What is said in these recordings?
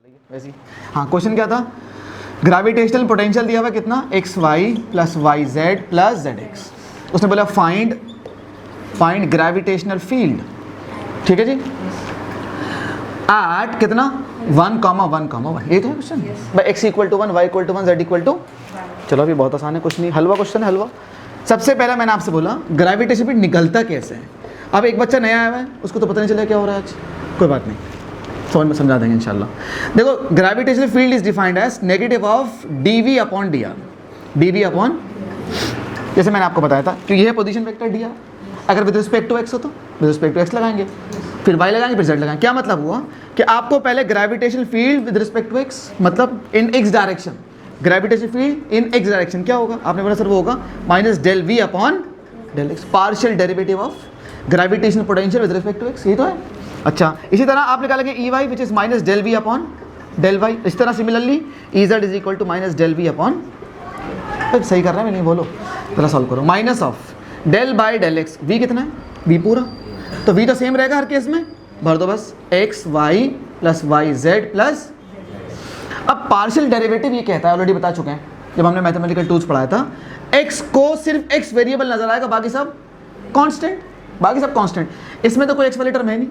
वैसे हाँ, क्वेश्चन क्या था? ग्रेविटेशनल पोटेंशियल दिया हुआ कितना, x y plus y z plus z x. उसने बोला फाइंड ग्रेविटेशनल फील्ड, ठीक है जी, एट कितना 1, 1, ये तो है क्वेश्चन। भाई x equal to 1, y equal to 1, z equal to, चलो अभी बहुत आसान है, कुछ नहीं, हलवा क्वेश्चन है हलवा। सबसे पहला मैंने आपसे बोला ग्रेविटेशन फील्ड निकलता कैसे है। अब एक बच्चा नया आया है, उसको तो पता नहीं चला क्या हो रहा है आज, कोई बात नहीं, समझ में समझा देंगे इंशाल्लाह। देखो, gravitational field is defined as negative of dv upon dr, dv upon, जैसे मैंने आपको बताया था कि यह पोजीशन वेक्टर dr, अगर विद रिस्पेक्ट टू x हो तो विद रिस्पेक्ट टू x लगाएंगे, फिर y लगाएंगे, फिर z लगाएंगे। क्या मतलब हुआ कि आपको पहले gravitational field with respect to x, मतलब in x direction, gravitational field in x direction क्या होगा, आपने बोला सर वो होगा minus del v upon del x, partial derivative of gravitational potential with respect to x, ये तो है। अच्छा, इसी तरह आप निकालेंगे E y which is minus del v upon del y. इस तरह similarly E z is equal to minus del v upon, सही कर रहा है मैं नहीं, बोलो जरा सॉल्व करो, minus of del by del x, v कितना है, वी पूरा, तो वी तो सेम रहेगा हर केस में, भर दो बस, x y plus y z plus. अब पार्शियल डेरिवेटिव ये कहता है, ऑलरेडी बता चुके हैं जब हमने मैथमेटिकल टूल्स पढ़ाया था, एक्स को सिर्फ एक्स वेरिएबल नजर आएगा, बाकी सब कांस्टेंट, बाकी सब कांस्टेंट। इसमें तो कोई एक्स वाली टर्म है नहीं,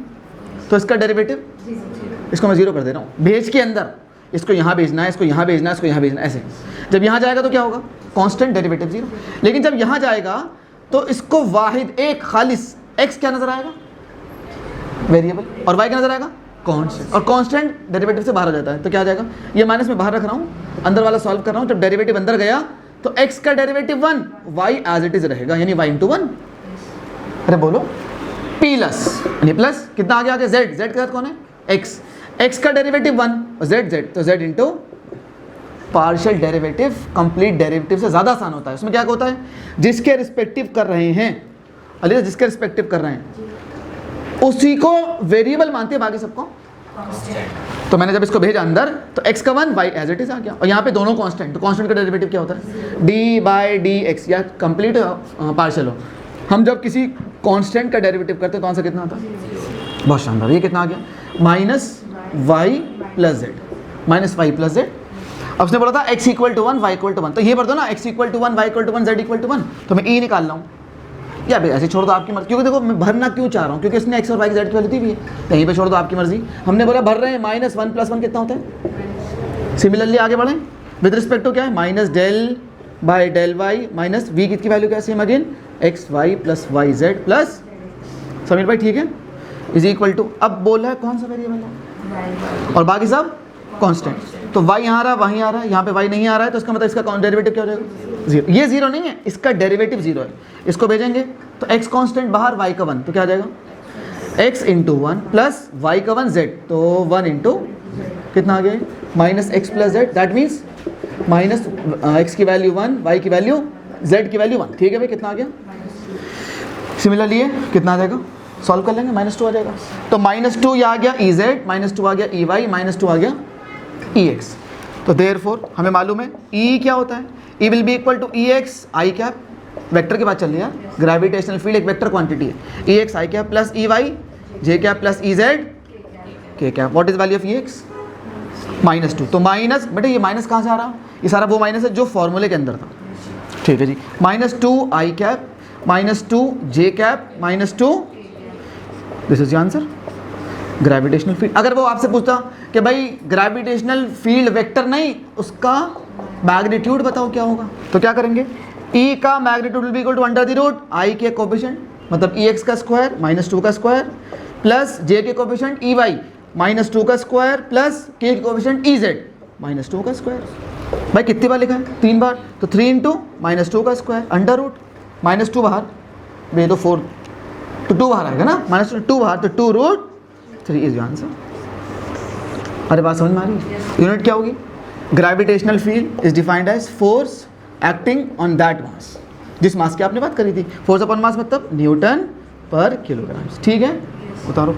तो इसका डेरिवेटिव, इसको मैं जीरो कर दे रहा हूँ, भेज के अंदर इसको यहाँ भेजना है, इसको यहाँ भेजना है, इसको यहाँ भेजना है, ऐसे। जब यहाँ जाएगा तो क्या होगा, कांस्टेंट डेरिवेटिव जीरो। लेकिन जब यहाँ जाएगा तो इसको वाहिद एक खालिस एक्स क्या नजर आएगा, वेरिएबल, और वाई क्या नजर आएगा, कांस्टेंट, और कांस्टेंट डेरिवेटिव से बाहर हो जाता है, तो क्या आ जाएगा, ये माइनस में बाहर रख रहा हूँ, अंदर वाला सॉल्व कर रहा हूँ। जब डेरिवेटिव अंदर गया तो एक्स का derivative 1, y as it is रहेगा, यानी वाई इंटू 1, अरे बोलो प्लस, यानी प्लस कितना आ गया, आगे जेड, जेड के साथ कौन है, एक्स, एक्स का डेरिवेटिव 1 और जेड जेड, तो Z into partial derivative, complete derivative से ज़्यादा आसान होता है। उसमें क्या होता है, जिसके रिस्पेक्टिव कर रहे हैं, अली जिसके रिस्पेक्टिव कर रहे हैं उसी को वेरिएबल मानते हैं, बाकी सबको। तो मैंने जब इसको भेजा अंदर तो x का 1, y एज इट इज आ गया, और यहाँ पे दोनों कांस्टेंट, तो कांस्टेंट का डेरिवेटिव क्या होता है, d बाई डी एक्स, या कंप्लीट पार्शियल हो। हम जब किसी कांस्टेंट का डेरिवेटिव करते हैं तो आंसर कितना आता है, बहुत शानदार, ये कितना आ गया, minus y plus z, minus y plus z. अब उसने बोला था x equal to 1, y equal to 1, तो ये भर दो ना, x equal to 1, y equal to 1, z equal to 1, तो मैं e निकाल रहा हूँ, या भाई ऐसे छोड़ दो आपकी मर्जी, क्योंकि देखो मैं भरना क्यों चाह रहा हूँ, क्योंकि इसने x और y की जेड की वैल्यू दी हुई है, कहीं पे छोड़ दो आपकी मर्जी। हमने बोला भर रहे हैं, माइनस 1 प्लस 1 कितना होता है, सिमिलरली आगे बढ़ें, विद रिस्पेक्ट टू क्या है, minus del by del y minus v की वैल्यू क्या same again, x y plus y z plus, Sameer भाई ठीक है, इज इक्वल टू, अब बोला है कौन सा वेरिएबल है, और बाकी सब कांस्टेंट, तो y यहाँ आ रहा है, वहीं आ रहा है, यहाँ पे y नहीं आ रहा है, तो इसका मतलब इसका डेरिवेटिव क्या हो जाएगा, जीरो। ये जीरो नहीं है, इसका डेरिवेटिव जीरो है, इसको भेजेंगे तो x कांस्टेंट बाहर, y का 1, तो क्या आ जाएगा, x इंटू 1 प्लस y का 1 z, तो 1 इंटू कितना आ गया, minus x plus Z, that means minus x की वैल्यू 1, y की वैल्यू, z की वैल्यू 1, ठीक है भाई, कितना आ गया। सिमिलरली ये कितना आ जाएगा, सॉल्व कर लेंगे, -2 आ जाएगा, तो -2 ये आ गया ई जेड, -2 आ गया ई वाई, -2 आ गया ई एक्स। तो देयरफॉर हमें मालूम है ई क्या होता है, E will be equal to E x i cap, vector की बात चल रही है, ग्रेविटेशनल फील्ड एक वेक्टर क्वांटिटी है, E x i cap plus E y j cap plus E z k cap. What is value of E x, -2, तो minus, बेटे ये माइनस कहाँ से आ रहा, ये सारा वो माइनस है जो फॉर्मूले के अंदर था, ठीक है जी, -2 i cap, -2 j cap, -2, this is the answer, gravitational field. अगर वो आपसे पूछता कि भाई ग्रेविटेशनल फील्ड वेक्टर नहीं, उसका मैग्नीट्यूड बताओ क्या होगा, तो क्या करेंगे, E का magnitude will be equal to under the root I के कोफिशिएंट, मतलब EX का स्क्वायर -2 का स्क्वायर प्लस J के कोफिशिएंट EY -2 का स्क्वायर प्लस K के कोफिशिएंट EZ -2 का स्क्वायर। भाई कितनी बार लिखा है, 3 बार, तो 3 इंटू -2 का स्क्वायर अंडर रूट, -2 बाहर, वे तो 4, तो 2 बाहर आएगा ना, -2 बाहर, तो 2 रूट 3 इज आंसर। अरे बात समझ में आ रही है, यूनिट क्या होगी, gravitational field is defined as force acting on that mass, जिस मास की आपने बात करी थी, फोर्स अपॉन मास मतलब न्यूटन पर किलोग्राम, ठीक है, उतारो।